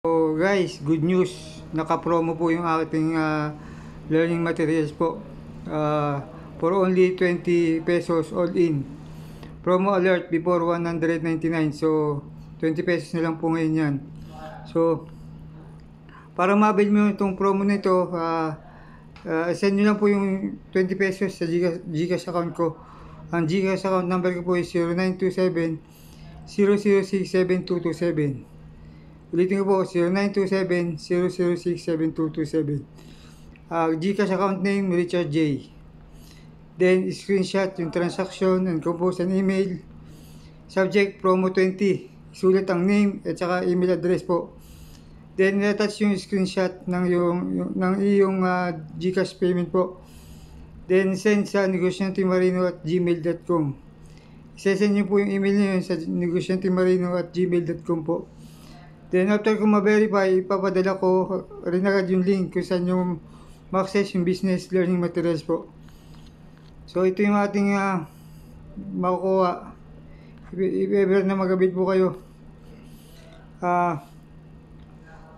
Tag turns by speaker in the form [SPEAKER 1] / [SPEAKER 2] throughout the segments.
[SPEAKER 1] So guys, good news. Naka-promo po yung ating learning materials po. For only 20 pesos all in. Promo alert before 199. So 20 pesos na lang po ngayon yan. So para mabil mo itong promo nito, send nyo lang po yung 20 pesos sa Gcash account ko. Ang Gcash account number ko po is 0927 006 7227. Ulitin ko po, 0927-006-7227. Gcash account name, Richard J. Then, screenshot yung transaction and compose an email. Subject, promo 20. Sulat ang name at saka email address po. Then, attach yung screenshot ng iyong Gcash payment po. Then, send sa negosyantemarino@gmail.com. Isesend nyo po yung email nyo sa negosyantemarino@gmail.com po. Then after ko ma-verify, ipapadala ko rin agad yung link kung saan yung ma-access yung business learning materials po. So ito yung ating makukuha. If ever na magabit po kayo.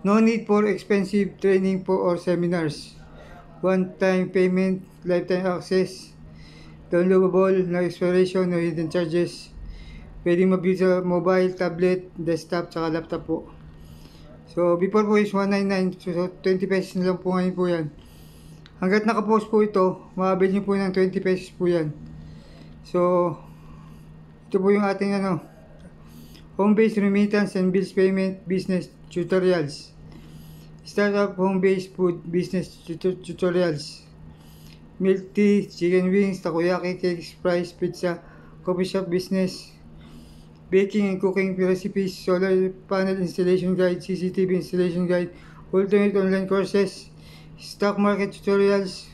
[SPEAKER 1] No need for expensive training po or seminars. One-time payment, lifetime access, downloadable, no expiration, no hidden charges. Pwedeng mag-view sa mobile, tablet, desktop, saka laptop po. So, before po is 199. So, 20 pesos na lang po ngayon po yan. Hanggat nakapost po ito, makabili nyo po ng 20 pesos po yan. So, ito po yung ating home-based remittance and bills payment business tutorials. Startup home-based food business tutorials. Milk tea, chicken wings, takoyaki, cakes, fries, pizza, coffee shop business, baking and cooking recipes, solar panel installation guide, CCTV installation guide, alternate online courses, stock market tutorials,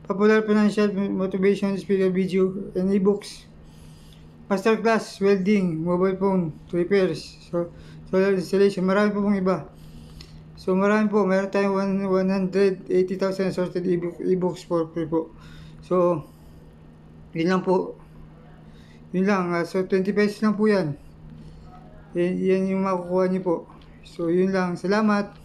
[SPEAKER 1] popular financial motivation speaker video and ebooks, masterclass, welding, mobile phone repairs, solar installation, marami po pong iba. So marami po, meron tayong 180,000 sorted ebooks for free po. So, yun lang po. Yun lang, so 20 pesos lang po yan. Yan yung makukuha nyo po. So yun lang, salamat.